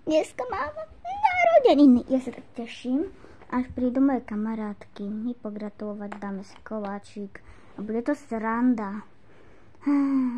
Dneska mám narodeniny. Ja sa tak teším, až prídu moje kamarátky. My pogratulovať, dáme si koláčik. A bude to sranda.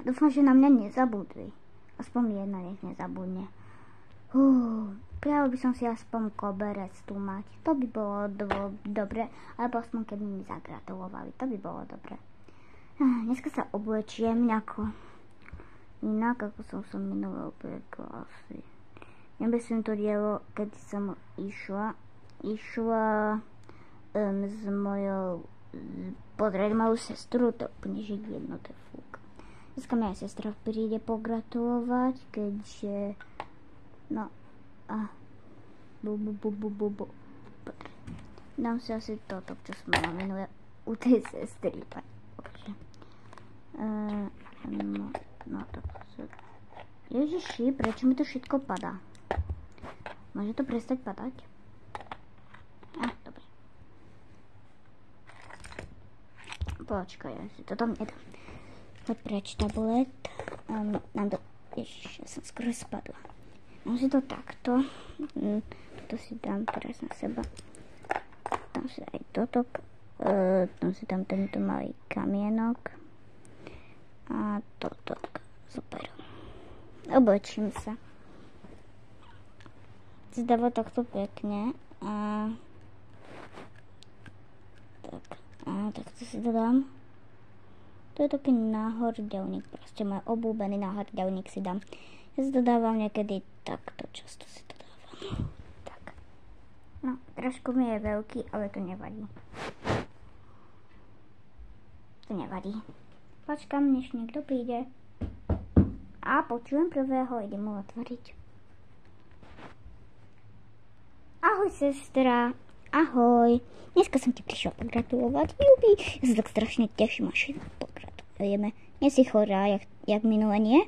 Dúfam, že na mňa nezabudli. Aspoň jedna nech nezabudne. Práve by som si aspoň koberec tu mať. To by bolo dobre. Alebo aspoň keby mi zagratulovali. To by bolo dobre. Dneska sa oblečiem inak, ako som sa minulé obliekla asi. Nemyslím to dielo, keď som išla s mojou pozrieť moju sestru, to úplne že jedno, to je fúk. Dneska moja sestra príde pogratulovať, keďže dám si asi toto, čo som mala minulé u tej sestry. Ježiši, prečo mi to všetko padá? Môže to prestať padať? Dobre. Počkaj, ja si to tam nedám. Poď preč tablet. Ježiš, ja som skoro spadla. Mám si to takto. Toto si dám teraz na seba. Tam si aj toto. Tam si dám tento malý kamienok. A toto. Super. Oblečím sa. Zdáva takto pekne. Takto si to dám. To je taký náhorďavník. Proste môj obľúbený náhorďavník si dám. Ja si to dávam niekedy takto. Často si to dávam. Tak. Trošku mi je veľký, ale to nevadí. Počkám, než niekto príde. A počujem prvého, idem mu otvoriť. Ahoj, sestra. Ahoj. Dneska som ti prišla pogratulovať. Jubi. Ja sa tak strašne teším, až pogratulujeme. Nie si chorá, jak minule, nie?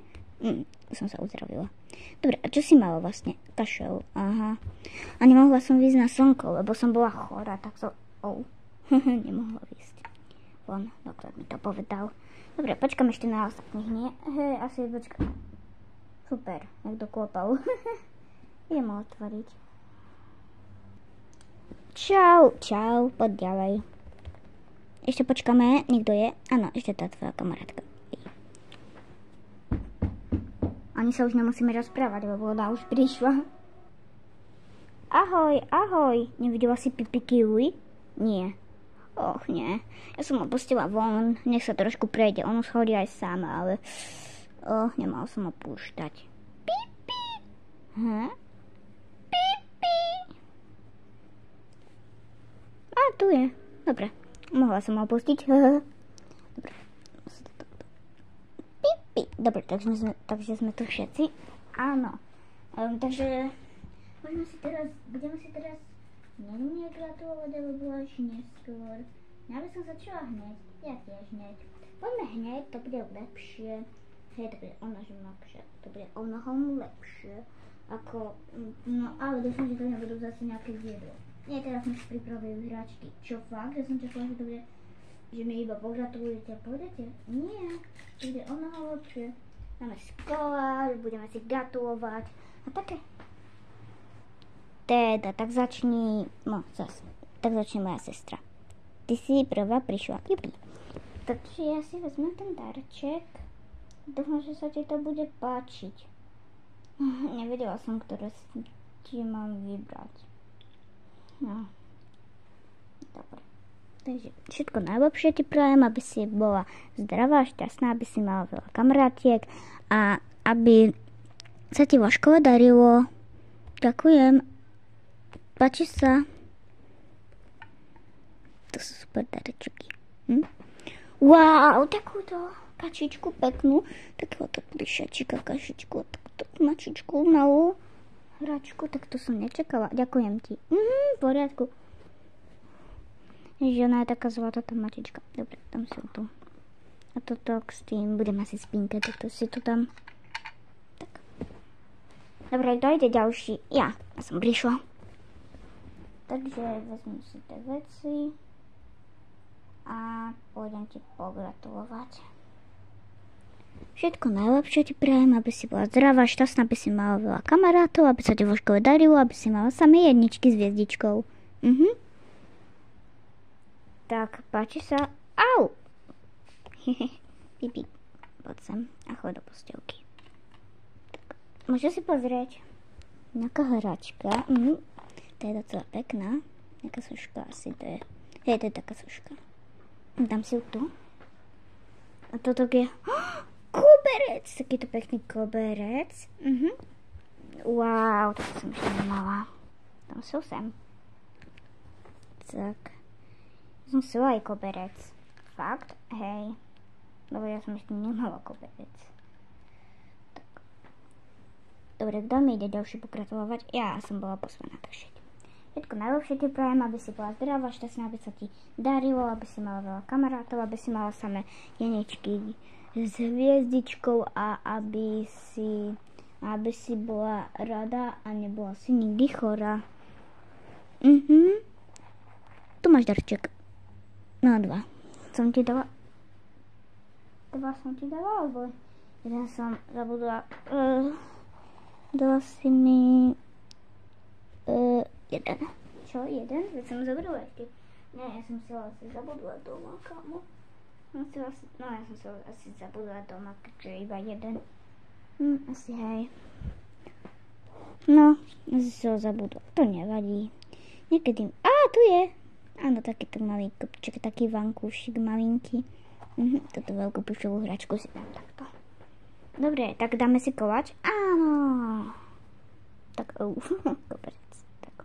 Som sa uzdravila. Dobre, a čo si mala vlastne? Kašel. Aha. A nemohla som výjsť na slnko, lebo som bola chorá, tak som... nemohla výjsť. Von, doktor mi to povedal. Dobre, počkam ešte na ostatných, nie? Asi počkam. Super, jak doklopal. Idem ho otvoriť. Čau, poď ďalej. Ešte počkáme, niekto je? Áno, ešte tá tvoja kamarátka. Ani sa už nemusíme rozprávať, lebo ona už prišla. Ahoj, nevidela si Pipi Kiwi? Nie. Och, nie. Ja som ho pustila von, nech sa trošku prejde. On už chodí aj sám, ale... nemal som ho púštať. Pipi! Pipi! A, tu je. Dobre. Mohla som ho pustiť. Dobre. Pipi! Dobre, takže sme tu všetci. Áno. Takže... Budeme si teraz... Neviem gratulovať, alebo až neskôr. Ja by som začala hneď. Ja tiež hneď. Poďme hneď, to bude lepšie. Hej, to bude lepšie. To bude o mnohom lepšie. Ako... ale dúfam, že to nebudú zase nejaké jedlo. Nie, teraz mi pripravujú hračky. Čo fakt? Ja som čakala, že to bude... Že mi iba pogratulujete a povedete? Nie. To bude o mnoho lepšie. Máme škola, budeme si gratulovať. A také... Teda, tak začni moja sestra. Ty si prvá prišla. Jupi. Takže ja si vezmem ten darček. Dúfam, že sa ti to bude páčiť. Nevedela som, ktoré ti mám vybrať. Dobre. Takže všetko najlepšie ti prajem, aby si bola zdravá, šťastná, aby si mala veľa kamarátiek a aby sa ti vo škole darilo. Ďakujem. Páči sa. To sú super darečky. Wow, takúto kačičku peknú. Takéhoto plišačika, kašičku, takúto mačičku, malú hračku. Tak to som nečakala. Ďakujem ti. V poriadku. Že ona je taká zlatá tá mačička. Dobre, tam som tu. A toto s tým budem asi spinkať, tak to si tu dám. Tak. Dobre, kto ide ďalší? Ja som prišla. Takže vezmem si tie veci a pôjdem ti pogratulovať. Všetko najlepšie ti prajem, aby si bola zdravá, šťastná, aby si mala veľa kamarátov, aby sa ti vo škole darilo, aby si mala samé jedničky s hviezdičkou. Tak, páči sa. Au! Pipi, poď sem a chod do posteľky. Tak, môžeš si pozrieť. Nejaká hračka. To je docela pekná. Nejaká soška asi to je. Hej, to je taká soška. Dám si ju tu. A toto je... koberec! Takýto pekný koberec. Wow, to som ešte nemala. Dám si ho sem. Tak. Som si aj koberec. Fakt? Hej. Lebo ja som ešte nemala koberec. Tak. Dobre, kto mi ide ďalšie pokratovať? Ja som bola posvaná, takže všetko najlepšie ti prajem, aby si bola zdravá, šťastná, aby sa ti darilo, aby si mala veľa kamarátov, aby si mala samé jeničky s hviezdičkou a aby si bola rada a nebola si nikdy chorá. Tu máš darček. No 2. Som ti dala. 2 som ti dala, alebo jeden som zabudla. Dala si mi jeden. Čo? Jeden? Veď som zabudla ešte. Nie, ja som si asi zabudla doma, kamo. Ja som si asi zabudla doma, keďže iba jeden. Asi hej. No, asi som zabudla. To nevadí. Niekedy... tu je! Áno, takýto malý kopček, taký vankúšik malinký. Toto veľkú pušovú hračku si dám takto. Dobre, tak dáme si koláč. Áno! Tak, koberec. Tak.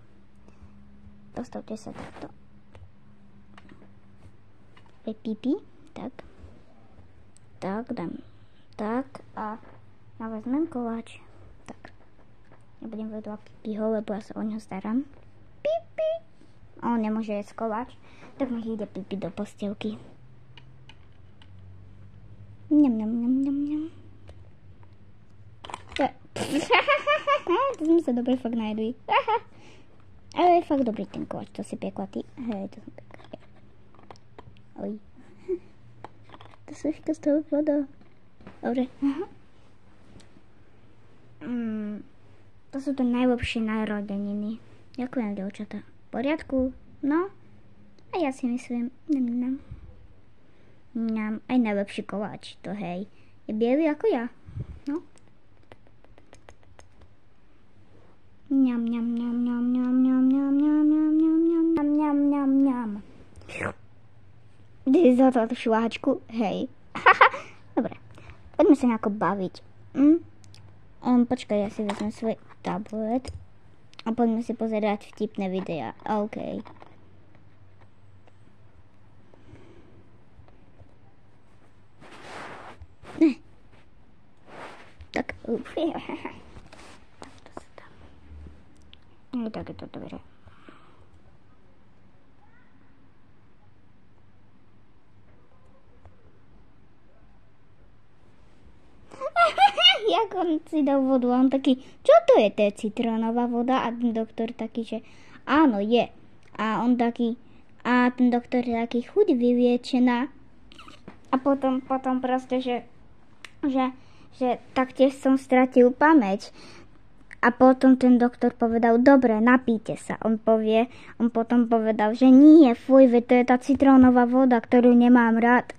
Postavte sa takto. Pipi. Tak. Tak, dám. Tak a ja vezmem koláč. Tak. Ja budem vedľa Pipiho, lebo ja sa o ňo starám. Pipi! A on nemôže jesť koláč, tak nech ide Pipi do postielky. Ňam. To sme sa dobre fakt najedli. Ale je fakt dobrý ten koláč, to si piekla ty. Hej, to som piekla. Oj. To sa ešte z toho voda. Dobre. To sú to najlepšie narodeniny. Ďakujem, dievčatá. V poriadku? No? A ja si myslím. Aj najlepší koláč. To hej. Je bielý ako ja. No? Ty za tú šláčku? Hej. Dobre. Poďme sa nejako baviť. Počkaj, ja si vezmem svoj tablet a poďme si pozerať vtipné videá. OK. Tak. No tak je to dobré. Jak on si dal vodu, on taký, čo to je, to je citrónová voda? A ten doktor taký, že áno, je. A on taký, a ten doktor je taký chuť vyliečená. A potom proste, že taktiež som stratil pamäť. A potom ten doktor povedal, dobre, napíte sa. On potom povedal, že nie, fuj, to je tá citrónová voda, ktorú nemám rád.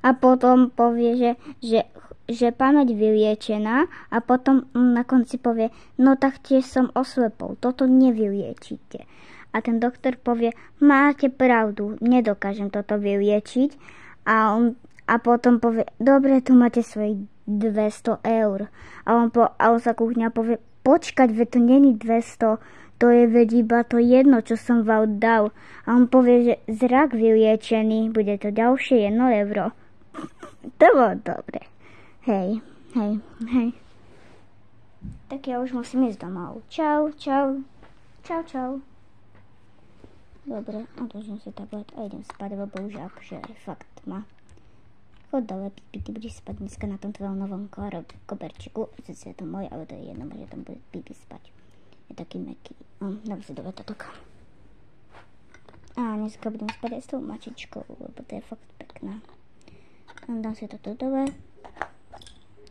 A potom povie, že pamäť vyliečená a potom na konci povie, no tak tiež som oslepol, toto nevyliečite. A ten doktor povie, máte pravdu, nedokážem toto vyliečiť. A potom povie, dobre, tu máte svojich 200 eur. A on sa kúchňa povie, počkať, veď to není 200, to je veď iba to jedno, čo som vám dal. A on povie, že zrak vyliečený, bude to ďalšie 1 euro. To bolo dobre. Hej. Tak ja už musím ísť domov. Čau. Dobre, odložím si tablet a idem spať, lebo už akože fakt ma. Chod dole, Pipi, ty budeš spať dneska na tom tvojom novom koberčiku. Sice je to môj, ale to je jedno, že tam bude Pipi spať. Je taký mäkký. Dám si dole toto. A dneska budem spať aj s tou mačičkou, lebo to je fakt pekná. Dám si toto dole.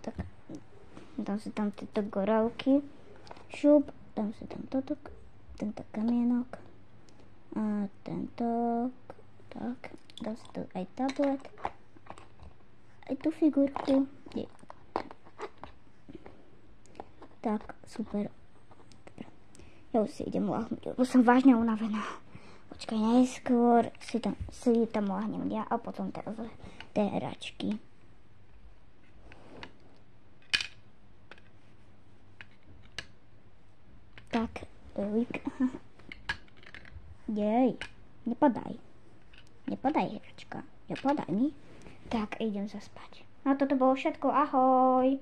Tak, dám si tam tieto gorálky. Šup, dám si tam tento kamienok. A tento, tak, dám si tu aj tablet. Aj tú figurku. Tak, super. Dobre. Ja už si idem láhnuť, lebo som vážne unavená. Počkaj, najskôr si tam láhnem ja a potom teraz tie hračky. Tak, jej, nepadaj. Nepadaj, hračka. Nepadaj mi. Tak, idem zaspať. No toto bolo všetko, ahoj.